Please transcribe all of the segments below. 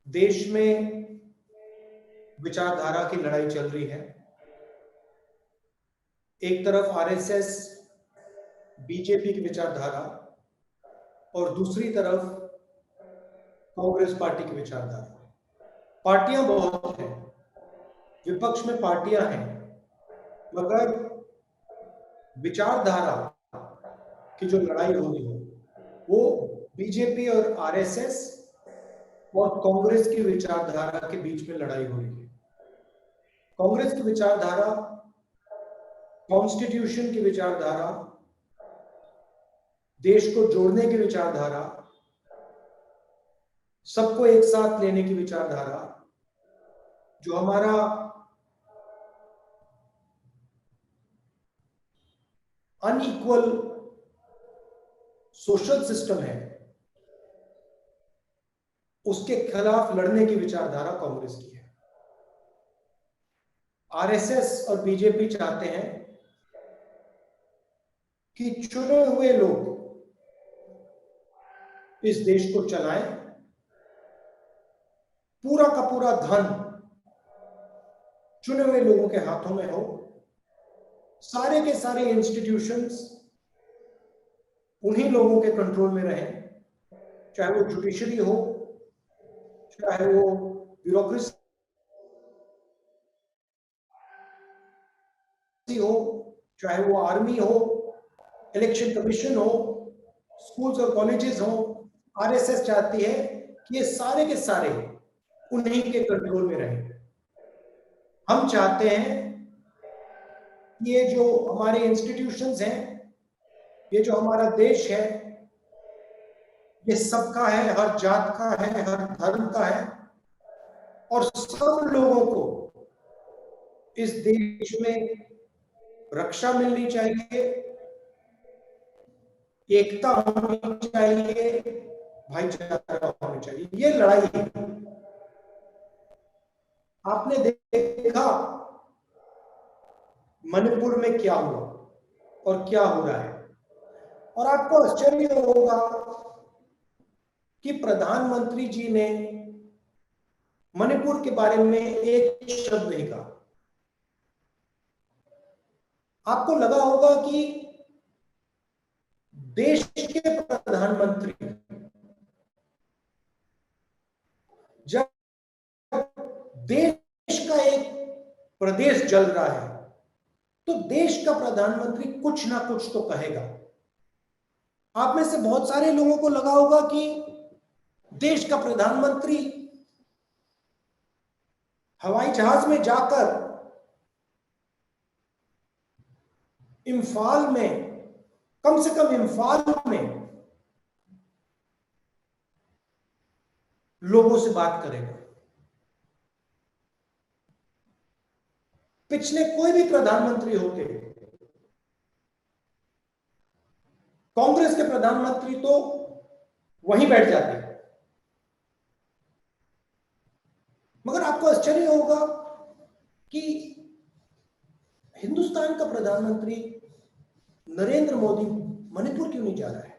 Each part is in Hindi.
देश में विचारधारा की लड़ाई चल रही है। एक तरफ आरएसएस बीजेपी की विचारधारा और दूसरी तरफ कांग्रेस पार्टी की विचारधारा। पार्टियां बहुत हैं, विपक्ष में पार्टियां हैं, मगर विचारधारा की जो लड़ाई हो रही है वो बीजेपी और आरएसएस और कांग्रेस की विचारधारा के बीच में लड़ाई हो रही है। कांग्रेस की विचारधारा, कॉन्स्टिट्यूशन की विचारधारा, देश को जोड़ने की विचारधारा, सबको एक साथ लेने की विचारधारा, जो हमारा अनइक्वल सोशल सिस्टम है उसके खिलाफ लड़ने की विचारधारा कांग्रेस की है। आरएसएस और बीजेपी चाहते हैं कि चुने हुए लोग इस देश को चलाएं, पूरा का पूरा धन चुने हुए लोगों के हाथों में हो, सारे के सारे इंस्टीट्यूशंस उन्हीं लोगों के कंट्रोल में रहें, चाहे वो जुडिशरी हो, चाहे वो ब्यूरोक्रेसी हो, चाहे वो आर्मी हो, इलेक्शन कमीशन हो, स्कूल्स और कॉलेजेस हो। आरएसएस चाहती है कि ये सारे के सारे उन्हीं के कंट्रोल में रहें। हम चाहते हैं कि ये जो हमारे इंस्टीट्यूशंस हैं, ये जो हमारा देश है, ये सबका है, हर जात का है, हर धर्म का है, और सब लोगों को इस देश में रक्षा मिलनी चाहिए, एकता होनी चाहिए, भाईचारा होना चाहिए। ये लड़ाई है। आपने देखा मणिपुर में क्या हुआ और क्या हो रहा है, और आपको आश्चर्य होगा कि प्रधानमंत्री जी ने मणिपुर के बारे में एक शब्द नहीं कहा। आपको लगा होगा कि देश के प्रधानमंत्री जब देश का एक प्रदेश जल रहा है तो देश का प्रधानमंत्री कुछ ना कुछ तो कहेगा। आप में से बहुत सारे लोगों को लगा होगा कि देश का प्रधानमंत्री हवाई जहाज में जाकर इम्फाल में, कम से कम इम्फाल में लोगों से बात करेगा। पिछले कोई भी प्रधानमंत्री होते, कांग्रेस के प्रधानमंत्री तो वहीं बैठ जाते, मगर आपको आश्चर्य होगा कि हिंदुस्तान का प्रधानमंत्री नरेंद्र मोदी मणिपुर क्यों नहीं जा रहा है,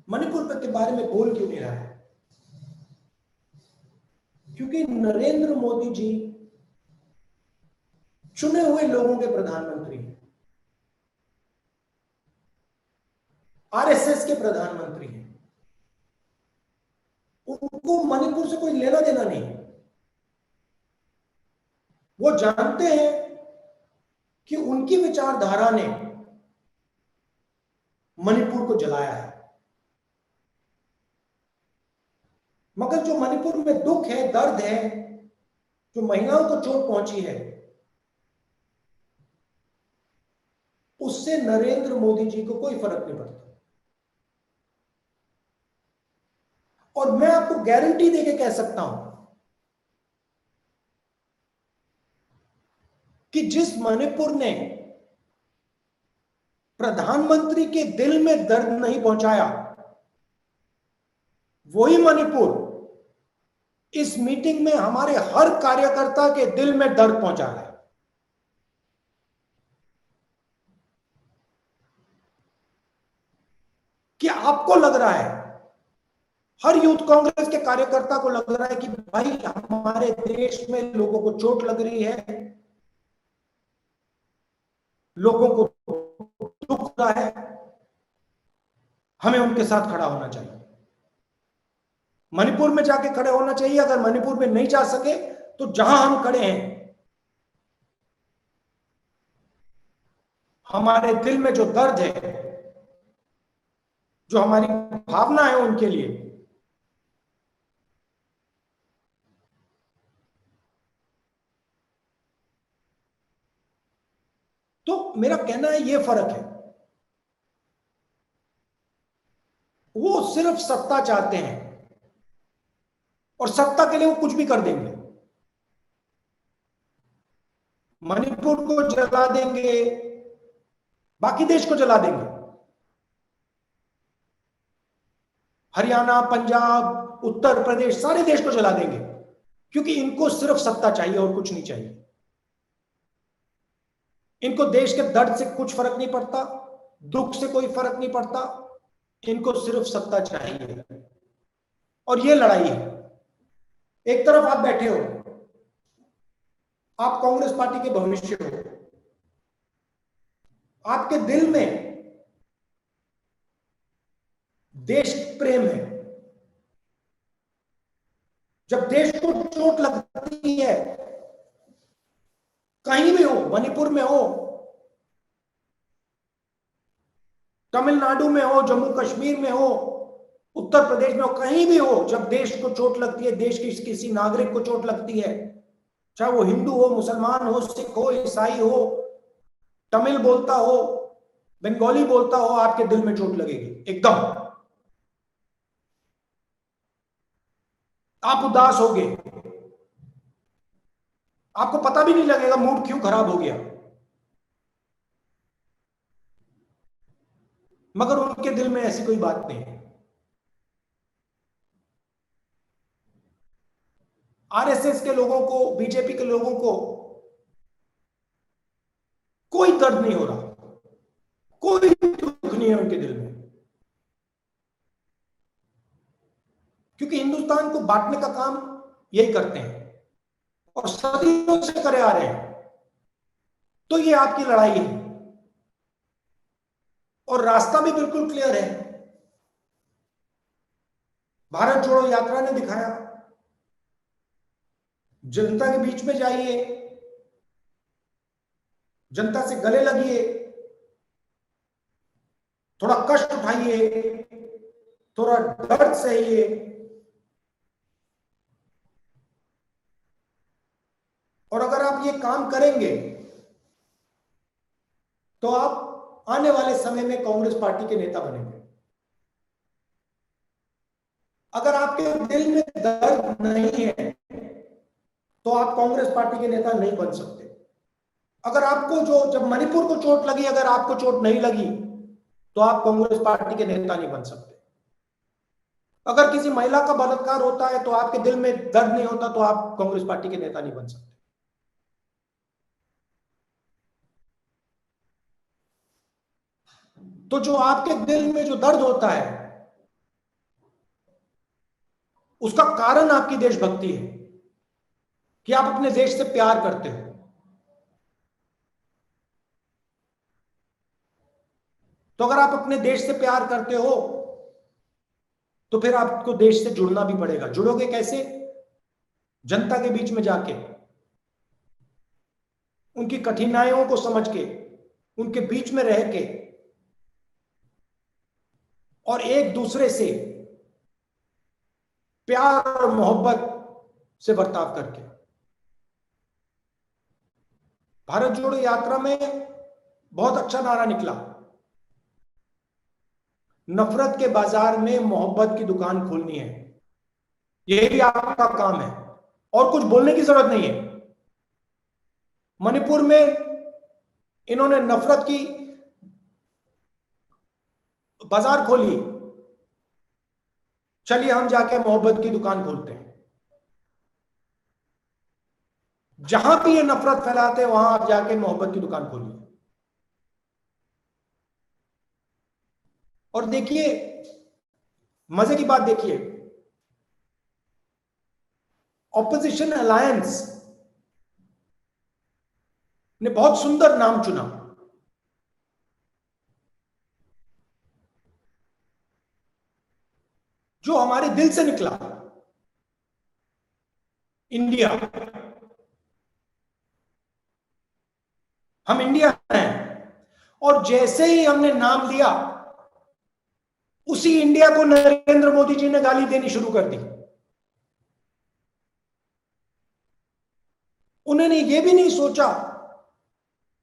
मणिपुर के बारे में बोल क्यों नहीं रहा है? क्योंकि नरेंद्र मोदी जी चुने हुए लोगों के प्रधानमंत्री हैं, आरएसएस के प्रधानमंत्री हैं। उनको मणिपुर से कोई लेना देना नहीं। वो जानते हैं कि उनकी विचारधारा ने मणिपुर को जलाया है, मगर जो मणिपुर में दुख है, दर्द है, जो महिलाओं को चोट पहुंची है, उससे नरेंद्र मोदी जी को कोई फर्क नहीं पड़ता। और मैं आपको गारंटी देके कह सकता हूं कि जिस मणिपुर ने प्रधानमंत्री के दिल में दर्द नहीं पहुंचाया, वही मणिपुर इस मीटिंग में हमारे हर कार्यकर्ता के दिल में दर्द पहुंचा रहा है। क्या आपको लग रहा है हर यूथ कांग्रेस के कार्यकर्ता को लग रहा है कि भाई हमारे देश में लोगों को चोट लग रही है, लोगों को दुख हो रहा है, हमें उनके साथ खड़ा होना चाहिए, मणिपुर में जाके खड़े होना चाहिए। अगर मणिपुर में नहीं जा सके तो जहां हम खड़े हैं, हमारे दिल में जो दर्द है, जो हमारी भावना है उनके लिए, तो मेरा कहना है ये फर्क है। वो सिर्फ सत्ता चाहते हैं और सत्ता के लिए वो कुछ भी कर देंगे। मणिपुर को जला देंगे, बाकी देश को जला देंगे, हरियाणा, पंजाब, उत्तर प्रदेश, सारे देश को जला देंगे, क्योंकि इनको सिर्फ सत्ता चाहिए और कुछ नहीं चाहिए। इनको देश के दर्द से कुछ फर्क नहीं पड़ता, दुख से कोई फर्क नहीं पड़ता, इनको सिर्फ सत्ता चाहिए। और ये लड़ाई है। एक तरफ आप बैठे हो, आप कांग्रेस पार्टी के भविष्य हो, आपके दिल में देश प्रेम है। जब देश को चोट लगती है, कहीं भी हो, मणिपुर में हो, तमिलनाडु में हो, जम्मू कश्मीर में हो, उत्तर प्रदेश में हो, कहीं भी हो, जब देश को चोट लगती है, देश की किसी नागरिक को चोट लगती है, चाहे वो हिंदू हो, मुसलमान हो, सिख हो, ईसाई हो, तमिल बोलता हो, बंगाली बोलता हो, आपके दिल में चोट लगेगी एकदम। आप उदास होगे, आपको पता भी नहीं लगेगा मूड क्यों खराब हो गया, मगर उनके दिल में ऐसी कोई बात नहीं है। आरएसएस के लोगों को, बीजेपी के लोगों को कोई दर्द नहीं हो रहा, कोई दुख नहीं है उनके दिल में, क्योंकि हिंदुस्तान को बांटने का काम यही करते हैं और सदियों से करे आ रहे हैं। तो ये आपकी लड़ाई है और रास्ता भी बिल्कुल क्लियर है। भारत जोड़ो यात्रा ने दिखाया, जनता के बीच में जाइए, जनता से गले लगिए, थोड़ा कष्ट उठाइए, थोड़ा दर्द सहिए, और अगर आप ये काम करेंगे तो आप आने वाले समय में कांग्रेस पार्टी के नेता बनेंगे। अगर आपके दिल में दर्द नहीं है तो आप कांग्रेस पार्टी के नेता नहीं बन सकते। अगर आपको जब मणिपुर को चोट लगी, अगर आपको चोट नहीं लगी तो आप कांग्रेस पार्टी के नेता नहीं बन सकते। अगर किसी महिला का बलात्कार होता है तो आपके दिल में दर्द नहीं होता तो आप कांग्रेस पार्टी के नेता नहीं बन सकते। तो जो आपके दिल में जो दर्द होता है, उसका कारण आपकी देशभक्ति है कि आप अपने देश से प्यार करते हो। तो अगर आप अपने देश से प्यार करते हो तो फिर आपको देश से जुड़ना भी पड़ेगा। जुड़ोगे कैसे? जनता के बीच में जाके, उनकी कठिनाइयों को समझ के, उनके बीच में रह के, और एक दूसरे से प्यार और मोहब्बत से बर्ताव करके। भारत जोड़ो यात्रा में बहुत अच्छा नारा निकला, नफरत के बाजार में मोहब्बत की दुकान खोलनी है। यही भी आपका काम है और कुछ बोलने की जरूरत नहीं है। मणिपुर में इन्होंने नफरत की बाजार खोली, चलिए हम जाके मोहब्बत की दुकान खोलते हैं। जहां भी ये नफरत फैलाते हैं वहां आप जाके मोहब्बत की दुकान खोलिए। और देखिए, मजे की बात देखिए, ऑपोजिशन अलायंस ने बहुत सुंदर नाम चुना, जो हमारे दिल से निकला, इंडिया। हम इंडिया हैं, और जैसे ही हमने नाम लिया, उसी इंडिया को नरेंद्र मोदी जी ने गाली देनी शुरू कर दी। उन्होंने ये भी नहीं सोचा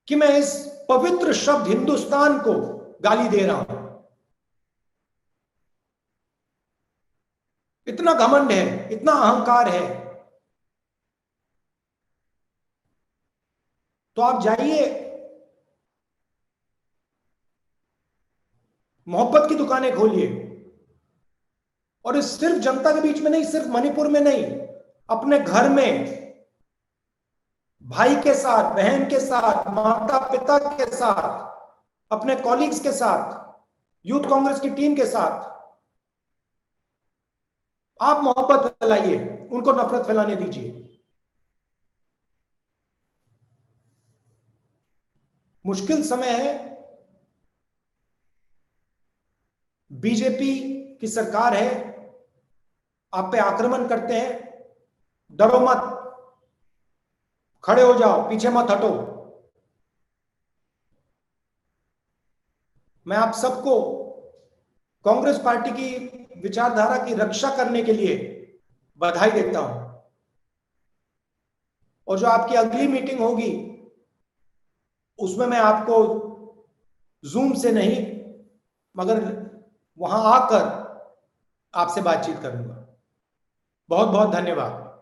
कि मैं इस पवित्र शब्द हिंदुस्तान को गाली दे रहा हूं। इतना घमंड है, इतना अहंकार है। तो आप जाइए, मोहब्बत की दुकानें खोलिए, और इस सिर्फ जनता के बीच में नहीं, सिर्फ मणिपुर में नहीं, अपने घर में भाई के साथ, बहन के साथ, माता पिता के साथ, अपने कॉलीग्स के साथ, यूथ कांग्रेस की टीम के साथ आप मोहब्बत फैलाइए, उनको नफरत फैलाने दीजिए। मुश्किल समय है, बीजेपी की सरकार है, आप पे आक्रमण करते हैं, डरो मत, खड़े हो जाओ, पीछे मत हटो। मैं आप सबको कांग्रेस पार्टी की विचारधारा की रक्षा करने के लिए बधाई देता हूं, और जो आपकी अगली मीटिंग होगी उसमें मैं आपको जूम से नहीं, मगर वहां आकर आपसे बातचीत करूंगा। बहुत बहुत धन्यवाद।